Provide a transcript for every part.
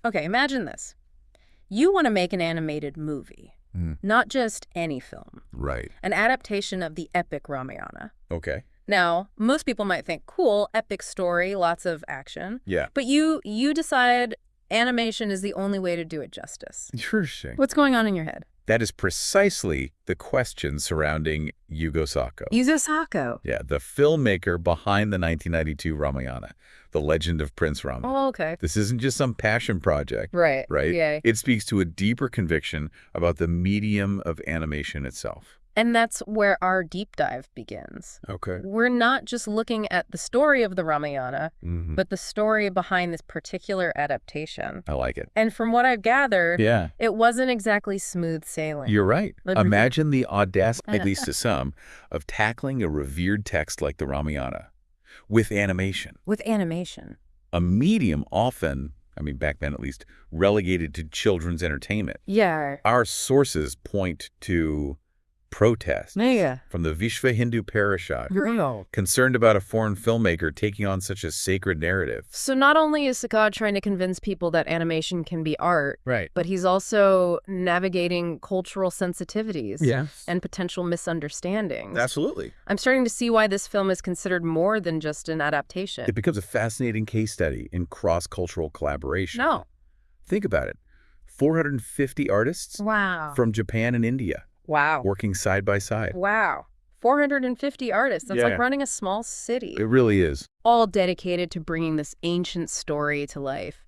Okay, imagine this. You want to make an animated movie, not just any film. Right. An adaptation of the epic Ramayana. Okay. Now, most people might think, cool, epic story, lots of action. Yeah. But you decide animation is the only way to do it justice. Interesting. What's going on in your head? That is precisely the question surrounding Yugo Sako. Yuzo Sako. Yeah, the filmmaker behind the 1992 Ramayana, The Legend of Prince Rama. Oh, okay. This isn't just some passion project. Right. Right? Yeah. It speaks to a deeper conviction about the medium of animation itself. And that's where our deep dive begins. Okay. We're not just looking at the story of the Ramayana, but the story behind this particular adaptation. I like it. And from what I've gathered, Yeah. it wasn't exactly smooth sailing. You're right. Let me- Imagine the audacity, at least to some, of tackling a revered text like the Ramayana with animation. With animation. A medium often, I mean, back then at least, relegated to children's entertainment. Yeah. Our sources point to protests Yeah. from the Vishva Hindu Parishad, Real. concerned about a foreign filmmaker taking on such a sacred narrative. So not only is Sakad trying to convince people that animation can be art, Right. but he's also navigating cultural sensitivities Yeah. and potential misunderstandings. Absolutely. I'm starting to see why this film is considered more than just an adaptation. It becomes a fascinating case study in cross-cultural collaboration. No. Think about it. 450 artists Wow. from Japan and India Wow. working side by side. Wow. 450 artists. That's Yeah. like running a small city. It really is. All dedicated to bringing this ancient story to life.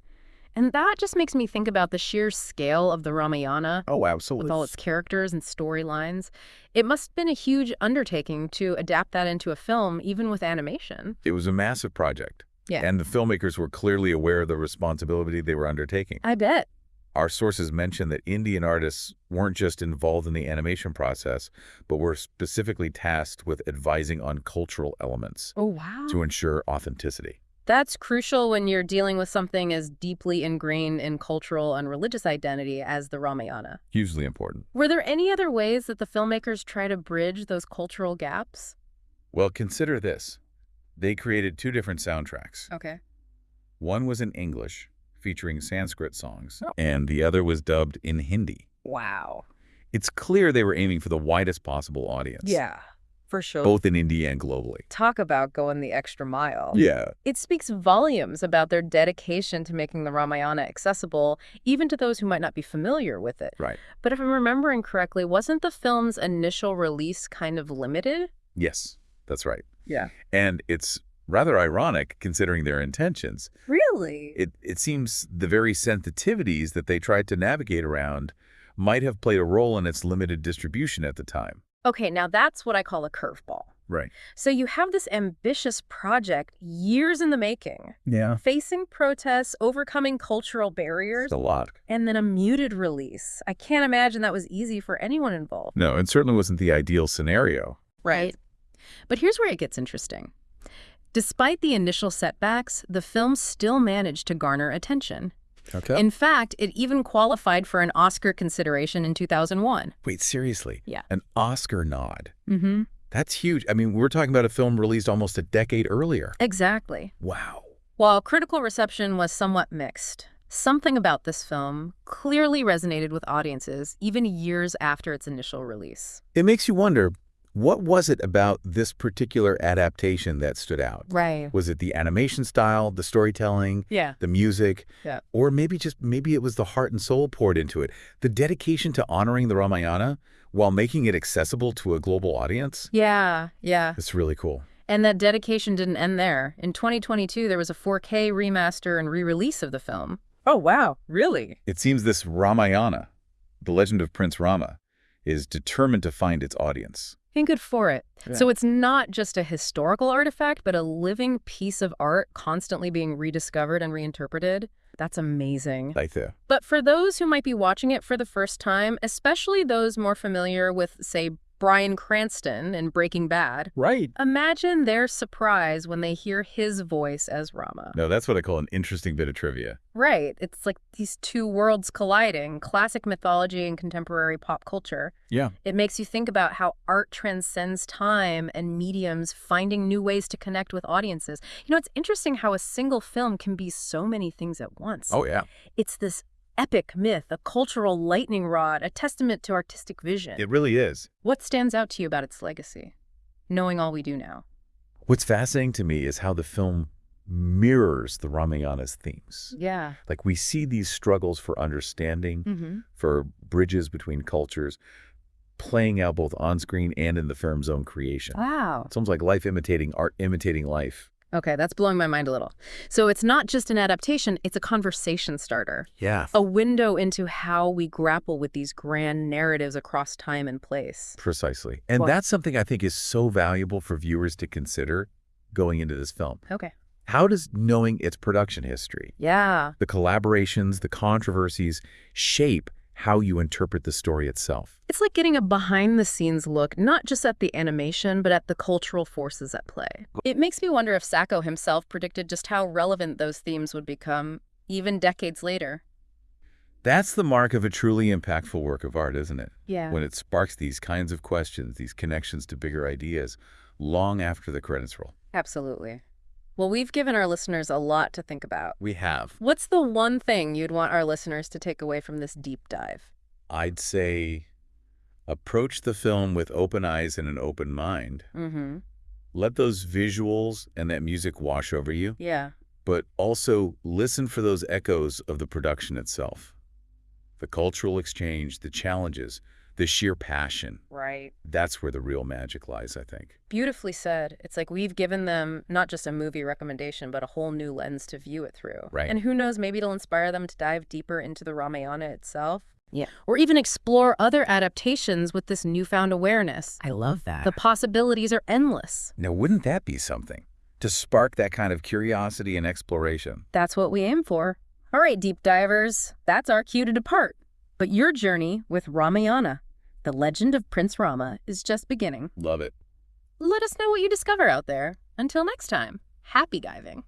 And that just makes me think about the sheer scale of the Ramayana. Oh, absolutely. With all its characters and storylines. It must have been a huge undertaking to adapt that into a film, even with animation. It was a massive project. Yeah. And the filmmakers were clearly aware of the responsibility they were undertaking. I bet. Our sources mention that Indian artists weren't just involved in the animation process, but were specifically tasked with advising on cultural elements Oh, wow. to ensure authenticity. That's crucial when you're dealing with something as deeply ingrained in cultural and religious identity as the Ramayana. Hugely important. Were there any other ways that the filmmakers try to bridge those cultural gaps? Well, consider this. They created 2 different soundtracks. Okay. One was in English, featuring Sanskrit songs, and the other was dubbed in Hindi. Wow. It's clear they were aiming for the widest possible audience. Yeah, for sure. Both in India and globally. Talk about going the extra mile. Yeah. It speaks volumes about their dedication to making the Ramayana accessible, even to those who might not be familiar with it. Right. But if I'm remembering correctly, wasn't the film's initial release kind of limited? Yes, that's right. Yeah. And it's rather ironic considering their intentions. Really? It seems the very sensitivities that they tried to navigate around might have played a role in its limited distribution at the time. Okay, now that's what I call a curveball. Right. So you have this ambitious project, years in the making, Yeah. facing protests, overcoming cultural barriers, It's a lot. and then a muted release. I can't imagine that was easy for anyone involved. No, it certainly wasn't the ideal scenario. Right. But here's where it gets interesting. Despite the initial setbacks, the film still managed to garner attention. Okay. In fact, it even qualified for an Oscar consideration in 2001. Wait, seriously? Yeah. An Oscar nod. Mm-hmm. That's huge. I mean, we're talking about a film released almost a decade earlier. Exactly. Wow. While critical reception was somewhat mixed, something about this film clearly resonated with audiences even years after its initial release. It makes you wonder, what was it about this particular adaptation that stood out? Right. Was it the animation style, the storytelling, Yeah. the music? Yeah. Or maybe it was the heart and soul poured into it. The dedication to honoring the Ramayana while making it accessible to a global audience? Yeah. Yeah. It's really cool. And that dedication didn't end there. In 2022, there was a 4K remaster and re-release of the film. Oh, wow. Really? It seems this Ramayana, the Legend of Prince Rama, is determined to find its audience. And good for it. Yeah. So it's not just a historical artifact, but a living piece of art constantly being rediscovered and reinterpreted. That's amazing. Right there. But for those who might be watching it for the first time, especially those more familiar with, say, Bryan Cranston in Breaking Bad. Right. Imagine their surprise when they hear his voice as Rama. No, that's what I call an interesting bit of trivia. Right. It's like these two worlds colliding, classic mythology and contemporary pop culture. Yeah. It makes you think about how art transcends time and mediums, finding new ways to connect with audiences. It's interesting how a single film can be so many things at once. Oh, yeah. It's this epic myth, a cultural lightning rod, a testament to artistic vision. It really is. What stands out to you about its legacy, knowing all we do now? What's fascinating to me is how the film mirrors the Ramayana's themes. Yeah. Like, we see these struggles for understanding, for bridges between cultures, playing out both on screen and in the film's own creation. Wow. It's almost like life imitating art, imitating life. Okay, that's blowing my mind a little. So it's not just an adaptation, it's a conversation starter. Yeah. A window into how we grapple with these grand narratives across time and place. Precisely. And Well- that's something I think is so valuable for viewers to consider going into this film. Okay. How does knowing its production history, Yeah. the collaborations, the controversies, shape how you interpret the story itself? It's like getting a behind-the-scenes look, not just at the animation, but at the cultural forces at play. It makes me wonder if Sacco himself predicted just how relevant those themes would become, even decades later. That's the mark of a truly impactful work of art, isn't it? Yeah. When it sparks these kinds of questions, these connections to bigger ideas, long after the credits roll. Absolutely. Well, we've given our listeners a lot to think about. We have. What's the one thing you'd want our listeners to take away from this deep dive? I'd say approach the film with open eyes and an open mind. Mm-hmm. Let those visuals and that music wash over you, Yeah. but also listen for those echoes of the production itself. The cultural exchange, the challenges, the sheer passion. Right. That's where the real magic lies, I think. Beautifully said. It's like we've given them not just a movie recommendation, but a whole new lens to view it through. Right. And who knows, maybe it'll inspire them to dive deeper into the Ramayana itself. Yeah. Or even explore other adaptations with this newfound awareness. I love that. The possibilities are endless. Now, wouldn't that be something? To spark that kind of curiosity and exploration. That's what we aim for. All right, deep divers, that's our cue to depart. But your journey with Ramayana, the Legend of Prince Rama, is just beginning. Love it. Let us know what you discover out there. Until next time, happy diving.